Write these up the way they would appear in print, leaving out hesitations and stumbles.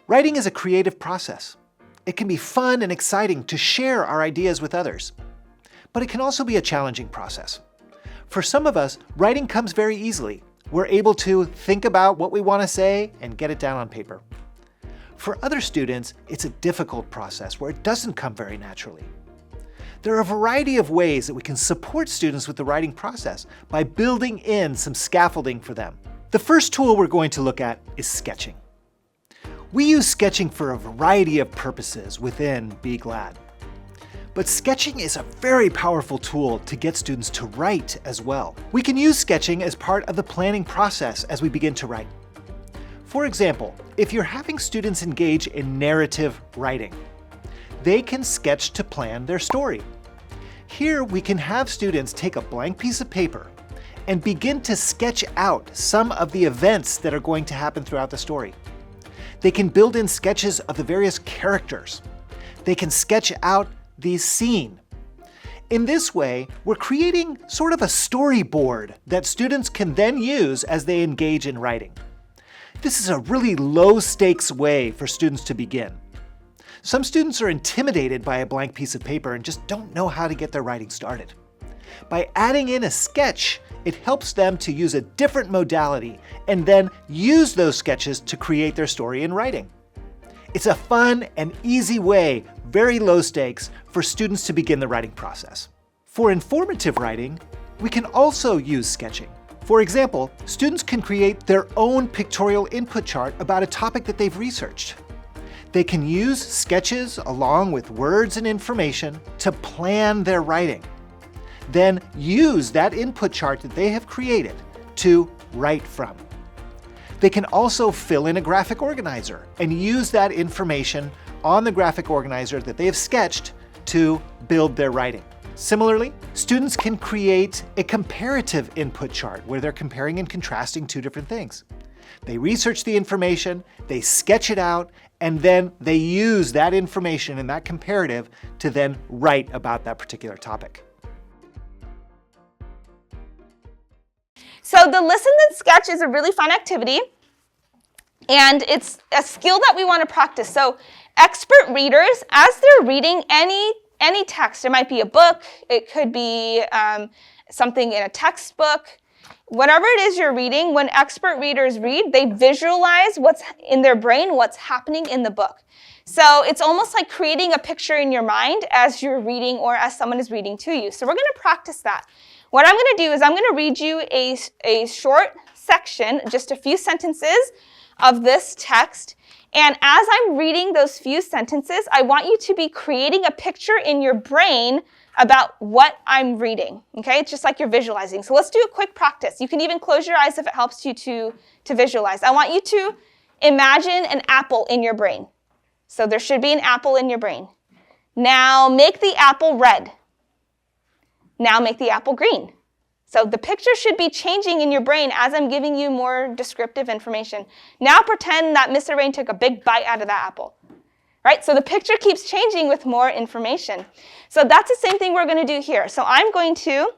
Writing is a creative process. It can be fun and exciting to share our ideas with others. But it can also be a challenging process. For some of us, writing comes very easily. We're able to think about what we want to say and get it down on paper. For other students, it's a difficult process where it doesn't come very naturally. There are a variety of ways that we can support students with the writing process by building in some scaffolding for them. The first tool we're going to look at is sketching. We use sketching for a variety of purposes within Be Glad. But sketching is a very powerful tool to get students to write as well. We can use sketching as part of the planning process as we begin to write. For example, if you're having students engage in narrative writing, they can sketch to plan their story. Here we can have students take a blank piece of paper and begin to sketch out some of the events that are going to happen throughout the story. They can build in sketches of the various characters. They can sketch out the scene. In this way, we're creating sort of a storyboard that students can then use as they engage in writing. This is a really low-stakes way for students to begin. Some students are intimidated by a blank piece of paper and just don't know how to get their writing started. By adding in a sketch, it helps them to use a different modality and then use those sketches to create their story in writing. It's a fun and easy way, very low stakes, for students to begin the writing process. For informative writing, we can also use sketching. For example, students can create their own pictorial input chart about a topic that they've researched. They can use sketches along with words and information to plan their writing. Then use that input chart that they have created to write from. They can also fill in a graphic organizer and use that information on the graphic organizer that they have sketched to build their writing. Similarly, students can create a comparative input chart where they're comparing and contrasting two different things. They research the information, they sketch it out, and then they use that information and that comparative to then write about that particular topic. So the listen and sketch is a really fun activity, and it's a skill that we want to practice. So expert readers, as they're reading any text, it might be a book, it could be something in a textbook, whatever it is you're reading, when expert readers read, they visualize what's in their brain, what's happening in the book. So it's almost like creating a picture in your mind as you're reading or as someone is reading to you. So we're going to practice that. What I'm going to do is I'm going to read you a short section, just a few sentences of this text. And as I'm reading those few sentences, I want you to be creating a picture in your brain about what I'm reading, okay? It's just like you're visualizing. So let's do a quick practice. You can even close your eyes if it helps you to visualize. I want you to imagine an apple in your brain. So there should be an apple in your brain. Now make the apple red. Now make the apple green. So the picture should be changing in your brain as I'm giving you more descriptive information. Now pretend that Mr. Rain took a big bite out of that apple. Right? So the picture keeps changing with more information. So that's the same thing we're going to do here. So I'm going to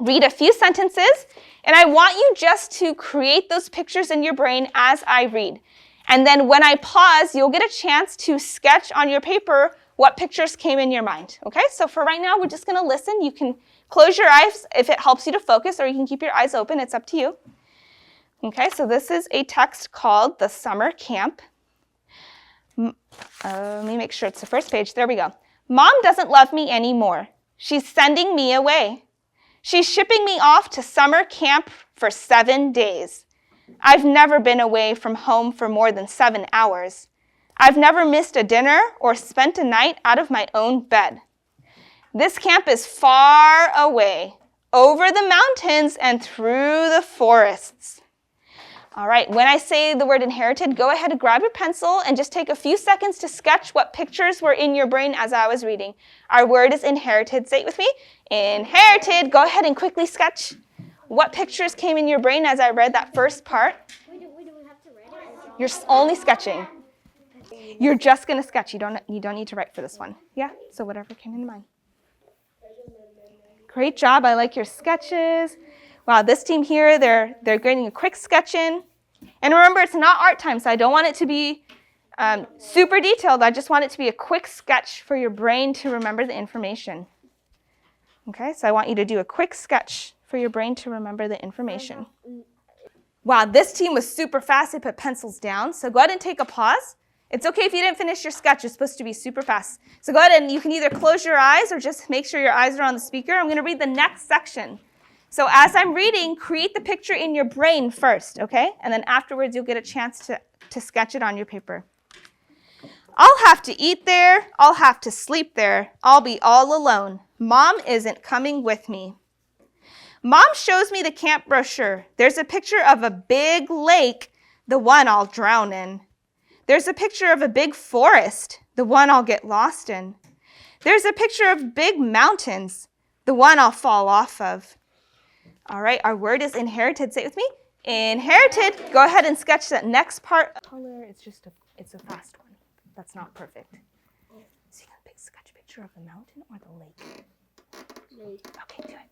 read a few sentences, and I want you just to create those pictures in your brain as I read. And then when I pause, you'll get a chance to sketch on your paper what pictures came in your mind. Okay? So for right now, we're just going to listen. You can close your eyes if it helps you to focus, or you can keep your eyes open. It's up to you. Okay, so this is a text called The Summer Camp. Let me make sure it's the first page. There we go. Mom doesn't love me anymore. She's sending me away. She's shipping me off to summer camp for 7 days. I've never been away from home for more than 7 hours. I've never missed a dinner or spent a night out of my own bed. This camp is far away, over the mountains and through the forests. All right, when I say the word inherited, go ahead and grab your pencil and just take a few seconds to sketch what pictures were in your brain as I was reading. Our word is inherited. Say it with me. Inherited. Go ahead and quickly sketch what pictures came in your brain as I read that first part. We don't have to write it. You're only sketching. You're just going to sketch. You don't need to write for this one. Yeah, so whatever came in mind. Great job. I like your sketches. Wow, this team here, they're getting a quick sketch in. And remember, it's not art time, so I don't want it to be Super detailed. I just want it to be a quick sketch for your brain to remember the information. Okay, so I want you to do a quick sketch for your brain to remember the information. Wow, this team was super fast. They put pencils down. So go ahead and take a pause. It's okay if you didn't finish your sketch. It's supposed to be super fast. So go ahead and you can either close your eyes or just make sure your eyes are on the speaker. I'm going to read the next section. So as I'm reading, create the picture in your brain first, okay? And then afterwards, you'll get a chance to sketch it on your paper. I'll have to eat there. I'll have to sleep there. I'll be all alone. Mom isn't coming with me. Mom shows me the camp brochure. There's a picture of a big lake, the one I'll drown in. There's a picture of a big forest, the one I'll get lost in. There's a picture of big mountains, the one I'll fall off of. All right, our word is inherited. Say it with me. Inherited. Go ahead and sketch that next part. Color, it's a fast one. That's not perfect. So you can sketch a picture of the mountain or the lake? Lake. Okay, do it.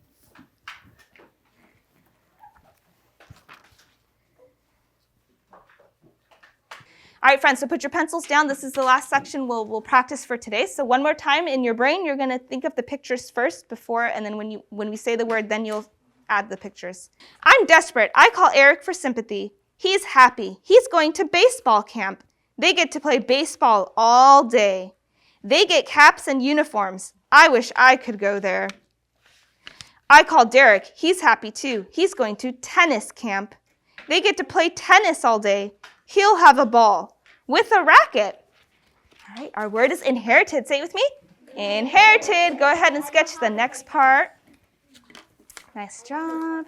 All right, friends, so put your pencils down. This is the last section we'll practice for today. So one more time in your brain, you're going to think of the pictures first before, and then when we say the word, then you'll add the pictures. I'm desperate. I call Eric for sympathy. He's happy. He's going to baseball camp. They get to play baseball all day. They get caps and uniforms. I wish I could go there. I call Derek. He's happy too. He's going to tennis camp. They get to play tennis all day. He'll have a ball with a racket. All right, our word is inherited. Say it with me. Inherited. Go ahead and sketch the next part. Nice job.